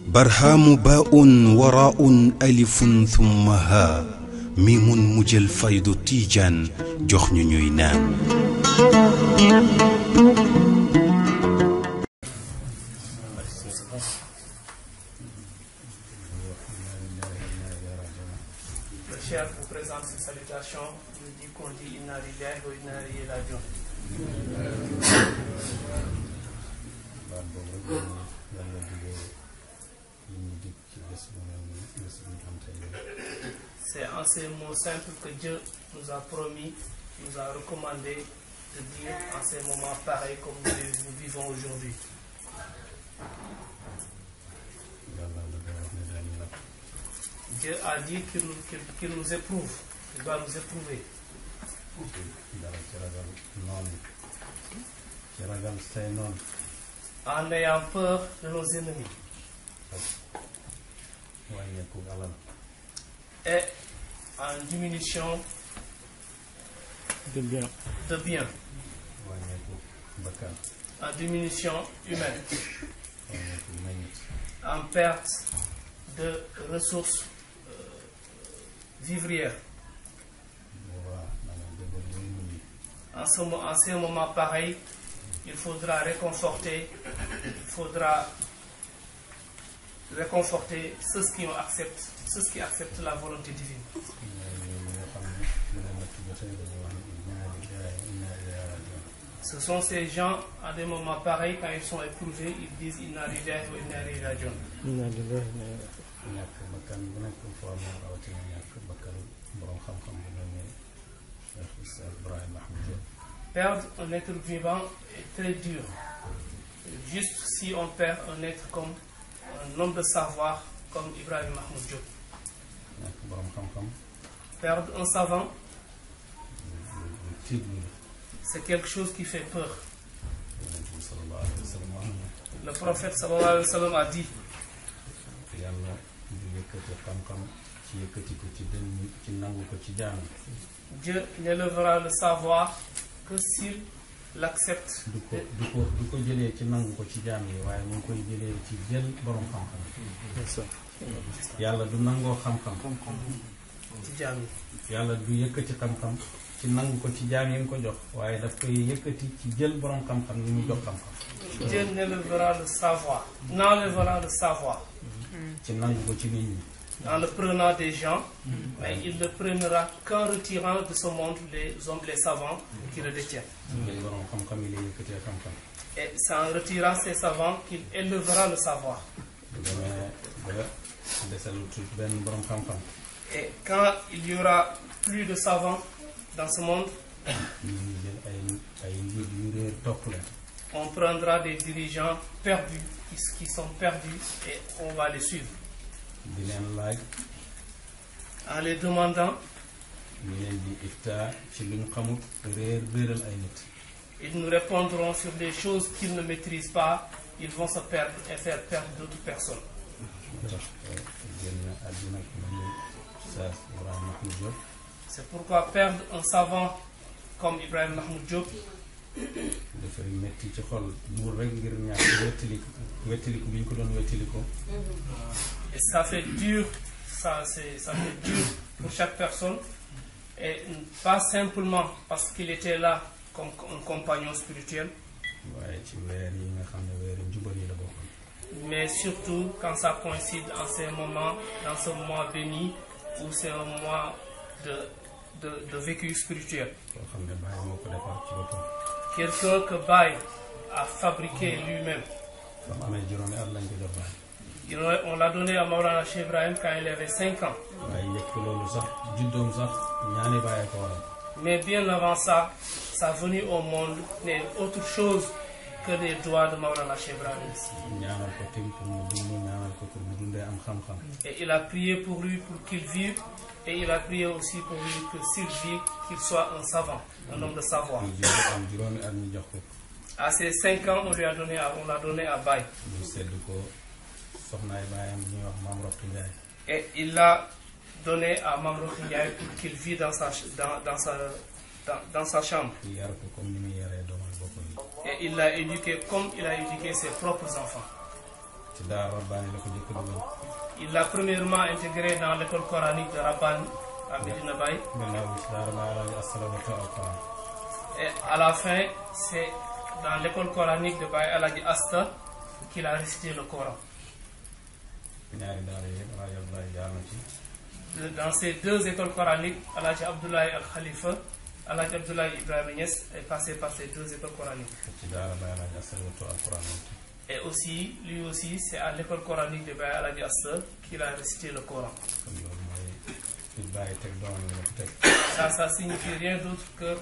برهام باء وراء ألف ثم ها ميم مجل فيض تيجان جخن نينان Cher vous présente ces salutations, nous dit qu'on dit Inna lillahi wa inna ilayhi raji'un. C'est en ces mots simples que Dieu nous a promis, nous a recommandé de dire en ces moments pareils comme nous vivons aujourd'hui. Dieu a dit qu'il nous éprouve, il va nous éprouver. En ayant peur de nos ennemis. Et en diminution de biens. En diminution humaine. En perte de ressources vivrières. En ces moments pareils, il faudra réconforter ceux qui acceptent la volonté divine. Ce sont ces gens, à des moments pareils, quand ils sont éprouvés, ils disent Inna lillahi wa inna ilayhi raji'un. Perdre un être vivant est très dur. Juste si on perd un être comme un homme de savoir comme Ibrahim Mahmoud Diop. Perdre un savant, c'est quelque chose qui fait peur. Le prophète sallallahu alayhi wa sallam a dit Dieu n'élèvera le savoir que s'il l'accepte. Dieu n'élèvera le savoir, n'enlèvera le savoir en le prenant des gens, mais il ne prendra qu'en retirant de ce monde les hommes, les savants qui le détiennent. Et c'est en retirant ces savants qu'il élèvera le savoir. Et quand il y aura plus de savants dans ce monde, on prendra des dirigeants perdus, qui sont perdus, et on va les suivre. En les demandant, ils nous répondront sur des choses qu'ils ne maîtrisent pas, ils vont se perdre et faire perdre d'autres personnes. C'est pourquoi perdre un savant comme Ibrahim Mahmoud Diop, et ça fait dur, ça fait dur pour chaque personne, et pas simplement parce qu'il était là comme un compagnon spirituel, mais surtout quand ça coïncide en ces moments, dans ce mois béni, où c'est un mois de vécu spirituel. Quelqu'un que Baye a fabriqué lui-même. On l'a donné à Maulana Cheikh Ibrahim quand il avait 5 ans. Mais bien avant ça, sa venue au monde n'est autre chose que des doigts de Maulana Cheikh Ibrahim. Et il a prié pour lui pour qu'il vive, et il a prié aussi pour lui que s'il vit, qu'il soit un savant, un homme de savoir. À ses 5 ans, on l'a donné à Baye. Et il l'a donné à Mamrou Ndiaye pour qu'il vive dans dans sa chambre. Et il l'a éduqué comme il a éduqué ses propres enfants. Il l'a premièrement intégré dans l'école coranique de Rabbani à Medina Baye. Et à la fin, c'est dans l'école coranique de Baye Aladji Asta qu'il a récité le Coran. Dans ces deux écoles coraniques, Aladji Abdoulaye Al Khalifa, Aladji Abdoulaye Ibrahima Niass est passé par ces deux écoles coraniques. Et aussi, lui aussi, c'est à l'école coranique de Baye Aladji Asta qu'il a récité le Coran. Ça signifie rien d'autre que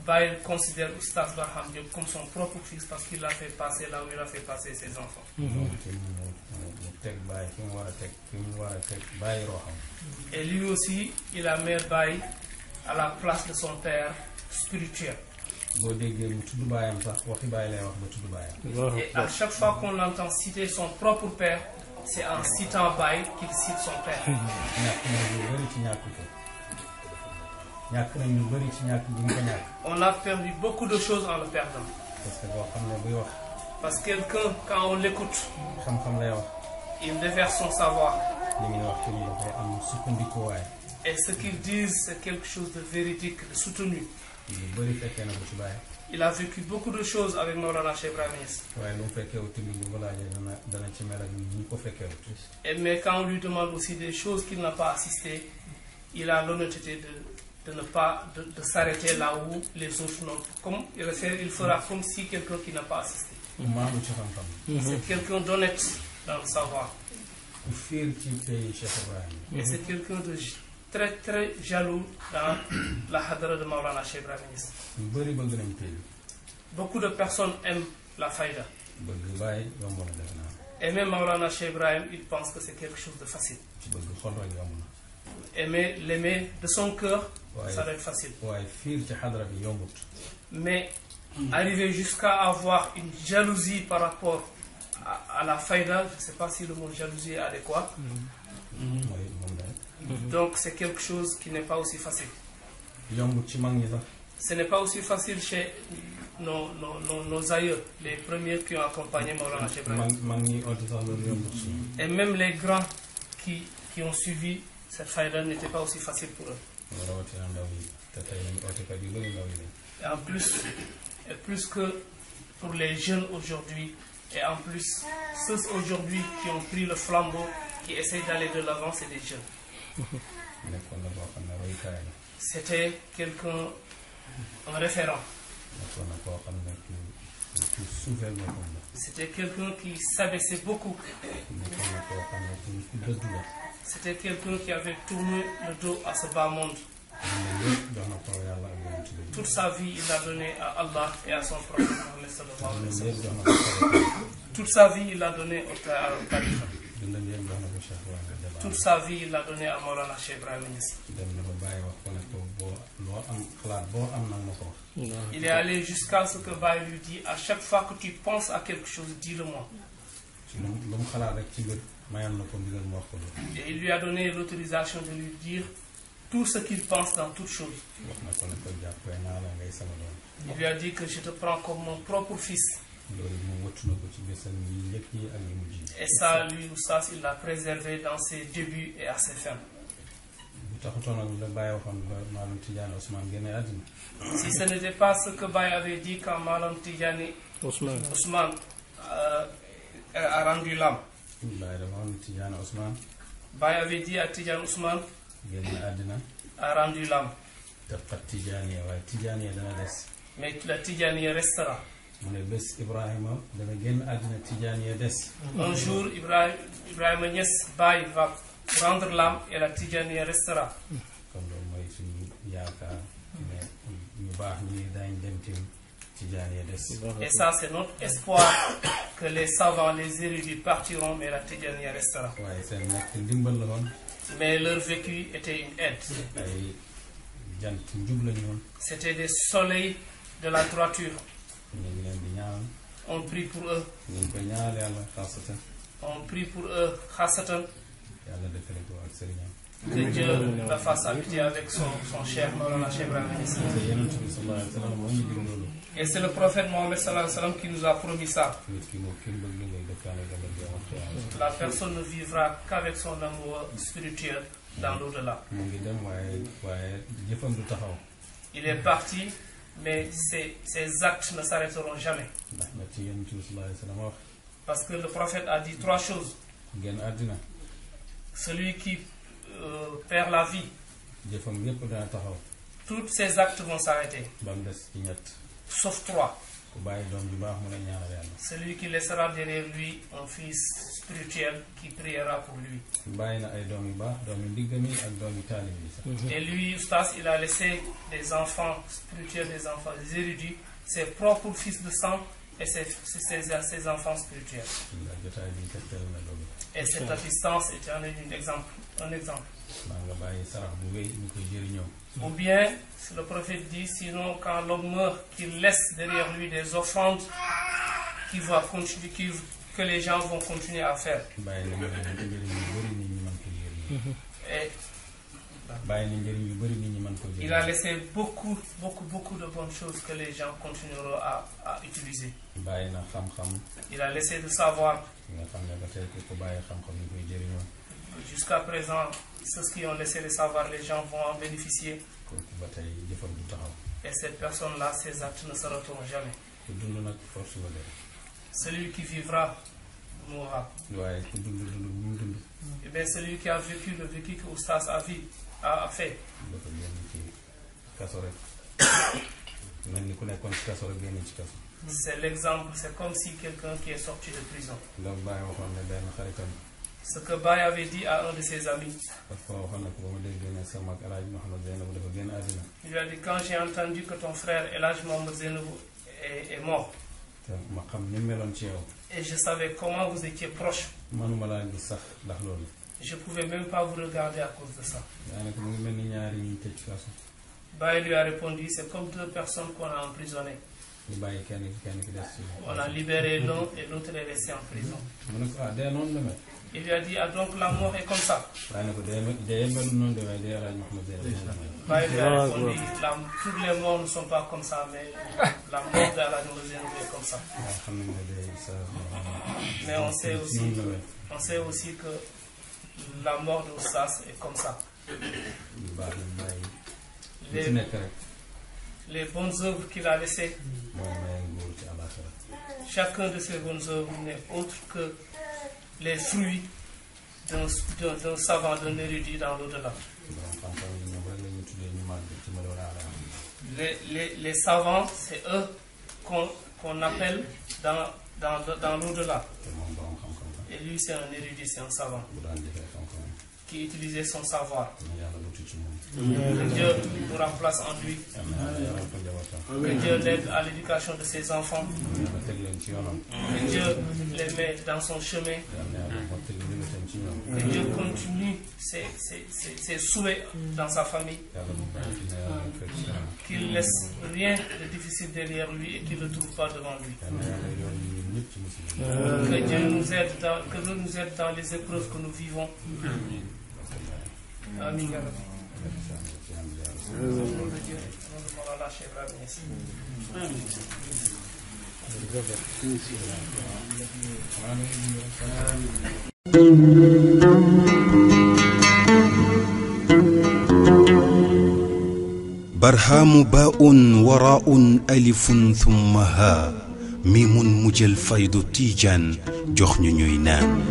Baye considère Oustaz Barham Diop comme son propre fils parce qu'il l'a fait passer là où il a fait passer ses enfants. Et lui aussi, il a mis Baye à la place de son père spirituel. Et à chaque fois qu'on l'entend citer son propre père, c'est en citant Baye qu'il cite son père. On a perdu beaucoup de choses en le perdant. Parce que quelqu'un, quand on l'écoute, il déverse son savoir. Et ce qu'il dit, c'est quelque chose de véridique, de soutenu. Il a vécu beaucoup de choses avec Maulana Cheikh Ibrahima Niass. Mais quand on lui demande aussi des choses qu'il n'a pas assistées, il a l'honnêteté de ne pas de s'arrêter là où les autres n'ont. Comme il fera comme si quelqu'un qui n'a pas assisté. C'est quelqu'un d'honnête dans le savoir. Et c'est quelqu'un de très très jaloux dans la hadra de Maulana Cheikh Ibrahima Niass. Beaucoup de personnes aiment la faïda. Et même Maulana Cheikh Ibrahim, il pense que c'est quelque chose de facile. L'aimer de son cœur, ça doit être facile. Mais arriver jusqu'à avoir une jalousie par rapport à la faïda, je ne sais pas si le mot jalousie est adéquat. Donc c'est quelque chose qui n'est pas aussi facile. Ce n'est pas aussi facile chez nos aïeux, les premiers qui ont accompagné Maulana Cheikh Ibrahim. Et même les grands qui ont suivi cette faïda n'était pas aussi facile pour eux. Et plus que pour les jeunes aujourd'hui, et en plus, ceux aujourd'hui qui ont pris le flambeau, qui essayent d'aller de l'avant, c'est des jeunes. C'était quelqu'un, un référent. C'était quelqu'un qui s'abaissait beaucoup. C'était quelqu'un qui avait tourné le dos à ce bas monde. Toute sa vie, il l'a donné à Allah et à son prophète Mohammed sallallahu alayhi wa sallam. Toute sa vie, il l'a donné au Khalifa. Toute sa vie, il l'a donné à Maulana Cheikh Ibrahima Niass. Il est allé jusqu'à ce que Baye lui dit, à chaque fois que tu penses à quelque chose, dis-le-moi. Et il lui a donné l'autorisation de lui dire tout ce qu'il pense dans toute chose. Il lui a dit que je te prends comme mon propre fils. Et ça, lui, Oustaz, il l'a préservé dans ses débuts et à ses fins. Si ce n'était pas ce que Baye avait dit quand Malam Tidjani Ousmane a rendu l'âme. Baye avait dit à Tidjani Ousmane a rendu l'âme. Mais la Tidjani restera. Un jour, Ibrahima Niass Baye va rendre l'âme et la Tidjani restera. Et ça, c'est notre espoir que les savants, les érudits partiront, mais la Tidjani restera. Mais leur vécu était une aide. C'était des soleils de la droiture. On prie pour eux. On prie pour eux, Khassatan. Que Dieu la fasse habiter avec son cher Maulana Cheikh Ibrahim Niass. Et c'est le prophète Mohammed sallallahu alayhi wa sallam qui nous a promis ça. La personne ne vivra qu'avec son amour spirituel dans l'au-delà. Il est parti, mais ses actes ne s'arrêteront jamais. Parce que le prophète a dit 3 choses. Celui qui perd la vie, tous ses actes vont s'arrêter. Sauf 3. Celui qui laissera derrière lui un fils spirituel qui priera pour lui. Et lui, Oustaz, il a laissé des enfants spirituels, des enfants, des érudits, ses propres fils de sang et ses enfants spirituels. Et cette assistance est un exemple. Ou bien, le prophète dit, sinon quand l'homme meurt, qu'il laisse derrière lui des offrandes que les gens vont continuer à faire. Et il a laissé beaucoup de bonnes choses que les gens continueront à utiliser. Il a laissé de savoir. Jusqu'à présent, ceux qui ont laissé le savoir, les gens vont en bénéficier. Et cette personne-là, ses actes ne s'arrêteront jamais. Celui qui vivra mourra. Et bien celui qui a vécu le vécu que Oustaz a fait. C'est l'exemple, c'est comme si quelqu'un qui est sorti de prison. Ce que Baye avait dit à un de ses amis. Il lui a dit, quand j'ai entendu que ton frère El Hadj Mohamed Zainabou est mort, et je savais comment vous étiez proches, je ne pouvais même pas vous regarder à cause de ça. Baye lui a répondu, c'est comme 2 personnes qu'on a emprisonnées. On a libéré l'un et l'autre est resté en prison. Il lui a dit, ah donc la mort est comme ça. Baye lui a répondu, toutes les morts ne sont pas comme ça, mais la mort de la est comme ça. Mais on sait aussi que la mort de Oustaz est comme ça. Les bonnes œuvres qu'il a laissées, chacun de ces bonnes œuvres n'est autre que les fruits d'un savant, d'un érudit dans l'au-delà. Les savants, c'est eux qu'on appelle dans l'au-delà. Et lui, c'est un érudit, c'est un savant qui utilisait son savoir. Que Dieu nous remplace en lui. Que Dieu l'aide à l'éducation de ses enfants. Que Dieu les met dans son chemin. Que Dieu continue ses souhaits dans sa famille. Qu'il ne laisse rien de difficile derrière lui et qu'il ne le trouve pas devant lui. Que Dieu nous aide dans les épreuves que nous vivons. Amin. برهام باء وراء ألف ثم ها ميم مجل فيض تيجان جخن نينان